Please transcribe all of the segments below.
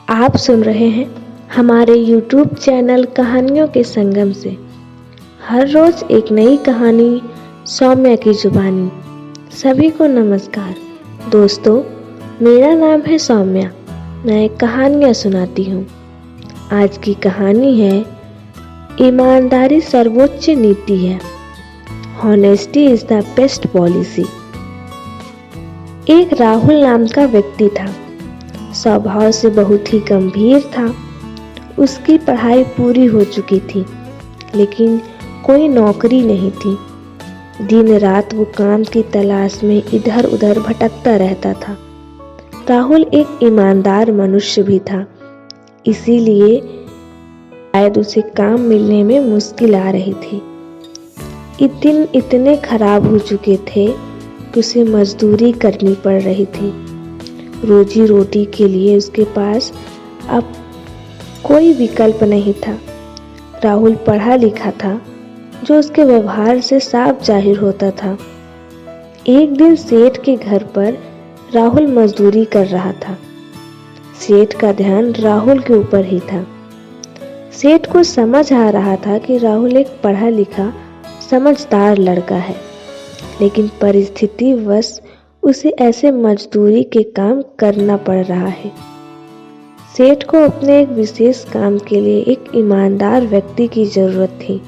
आप सुन रहे हैं हमारे YouTube चैनल कहानियों के संगम से। हर रोज एक नई कहानी सौम्या की जुबानी। सभी को नमस्कार दोस्तों, मेरा नाम है सौम्या। मैं कहानियाँ सुनाती हूँ। आज की कहानी है ईमानदारी सर्वोच्च नीति है। Honesty is the best policy. एक राहुल नाम का व्यक्ति था। स्वभाव से बहुत ही गंभीर था। उसकी पढ़ाई पूरी हो चुकी थी, लेकिन कोई नौकरी नहीं थी। दिन रात वो काम की तलाश में इधर उधर भटकता रहता था। राहुल एक ईमानदार मनुष्य भी था, इसीलिए शायद उसे काम मिलने में मुश्किल आ रही थी। दिन इतने खराब हो चुके थे कि उसे मजदूरी करनी पड़ रही थी। रोजी रोटी के लिए उसके पास अब कोई विकल्प नहीं था। राहुल पढ़ा लिखा था, जो उसके व्यवहार से साफ जाहिर होता था। एक दिन सेठ के घर पर राहुल मजदूरी कर रहा था। सेठ का ध्यान राहुल के ऊपर ही था। सेठ को समझ आ रहा था कि राहुल एक पढ़ा लिखा समझदार लड़का है, लेकिन परिस्थितिवश उसे ऐसे मजदूरी के काम करना पड़ रहा है। सेठ को अपने एक विशेष काम के लिए एक ईमानदार व्यक्ति की जरूरत थी।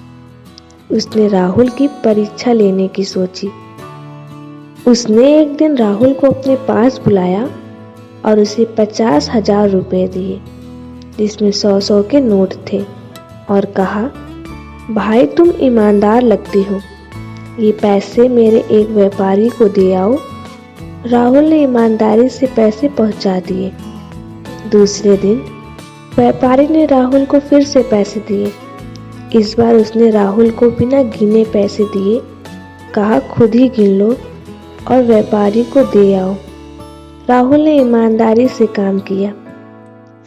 उसने राहुल की परीक्षा लेने की सोची। उसने एक दिन राहुल को अपने पास बुलाया और उसे 50,000 रुपए दिए, जिसमें 100-100 के नोट थे, और कहा, भाई तुम ईमानदार लगती हो, ये पैसे मेरे एक व्यापारी को दे आओ। राहुल ने ईमानदारी से पैसे पहुंचा दिए। दूसरे दिन व्यापारी ने राहुल को फिर से पैसे दिए। इस बार उसने राहुल को बिना गिने पैसे दिए, कहा खुद ही गिन लो और व्यापारी को दे आओ। राहुल ने ईमानदारी से काम किया।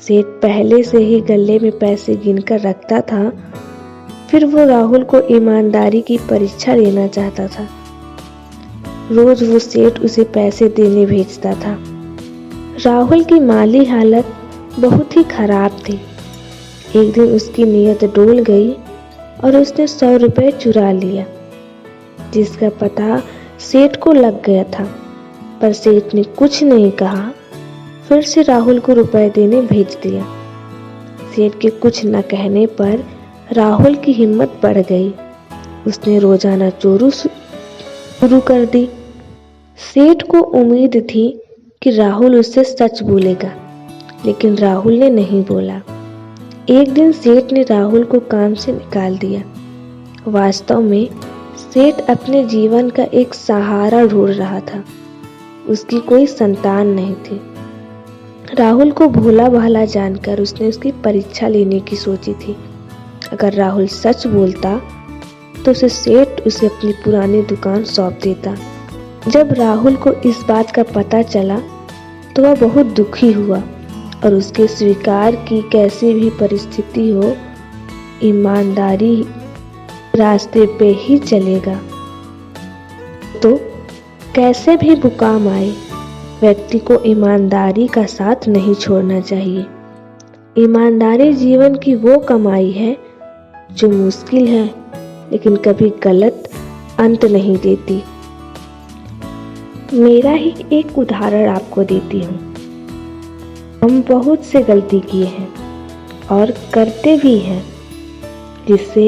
सेठ पहले से ही गले में पैसे गिनकर रखता था, फिर वो राहुल को ईमानदारी की परीक्षा लेना चाहता था। रोज वो सेठ उसे पैसे देने भेजता था। राहुल की माली हालत बहुत ही खराब थी। एक दिन उसकी नीयत डोल गई और उसने 100 रुपये चुरा लिया, जिसका पता सेठ को लग गया था। पर सेठ ने कुछ नहीं कहा, फिर से राहुल को रुपए देने भेज दिया। सेठ के कुछ न कहने पर राहुल की हिम्मत बढ़ गई। उसने रोजाना चोरी शुरू कर दी। सेठ को उम्मीद थी कि राहुल उससे सच बोलेगा, लेकिन राहुल ने नहीं बोला। एक दिन सेठ ने राहुल को काम से निकाल दिया। वास्तव में सेठ अपने जीवन का एक सहारा ढूंढ रहा था। उसकी कोई संतान नहीं थी। राहुल को भोला भाला जानकर उसने उसकी परीक्षा लेने की सोची थी। अगर राहुल सच बोलता तो सेठ उसे अपनी पुरानी दुकान सौंप देता। जब राहुल को इस बात का पता चला तो वह बहुत दुखी हुआ और उसके स्वीकार की कैसी भी परिस्थिति हो, ईमानदारी रास्ते पे ही चलेगा। तो कैसे भी मुकाम आए, व्यक्ति को ईमानदारी का साथ नहीं छोड़ना चाहिए। ईमानदारी जीवन की वो कमाई है जो मुश्किल है, लेकिन कभी गलत अंत नहीं देती। मेरा ही एक उदाहरण आपको देती हूँ। हम बहुत से गलती किए हैं और करते भी हैं, जिससे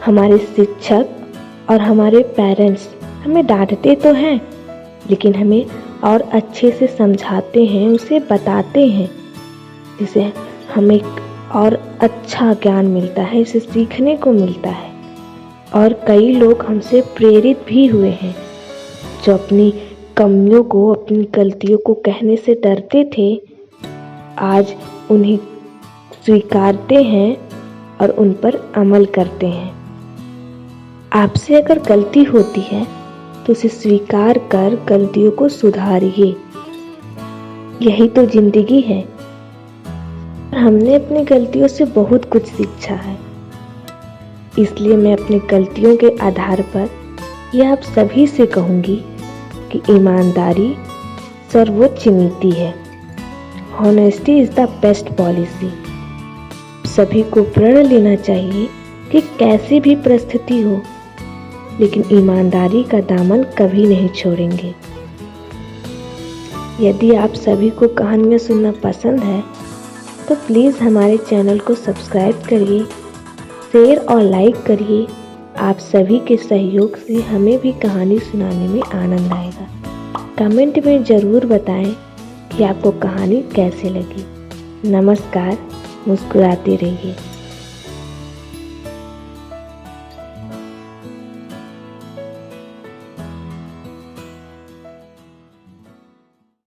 हमारे शिक्षक और हमारे पेरेंट्स हमें डांटते तो हैं, लेकिन हमें और अच्छे से समझाते हैं, उसे बताते हैं, जिससे हमें और अच्छा ज्ञान मिलता है, इसे सीखने को मिलता है। और कई लोग हमसे प्रेरित भी हुए हैं, जो अपनी कमियों को, अपनी गलतियों को कहने से डरते थे, आज उन्हें स्वीकारते हैं और उन पर अमल करते हैं। आपसे अगर गलती होती है तो उसे स्वीकार कर गलतियों को सुधारिए। यही तो जिंदगी है। हमने अपनी गलतियों से बहुत कुछ सीखा है। इसलिए मैं अपनी गलतियों के आधार पर यह आप सभी से कहूँगी कि ईमानदारी सर्वोच्च नीति है। Honesty is the best policy. सभी को प्रण लेना चाहिए कि कैसी भी परिस्थिति हो, लेकिन ईमानदारी का दामन कभी नहीं छोड़ेंगे। यदि आप सभी को कहानियाँ सुनना पसंद है तो प्लीज़ हमारे चैनल को सब्सक्राइब करिए, शेयर और लाइक करिए। आप सभी के सहयोग से हमें भी कहानी सुनाने में आनंद आएगा। कमेंट में ज़रूर बताएं कि आपको कहानी कैसे लगी। नमस्कार, मुस्कुराते रहिए।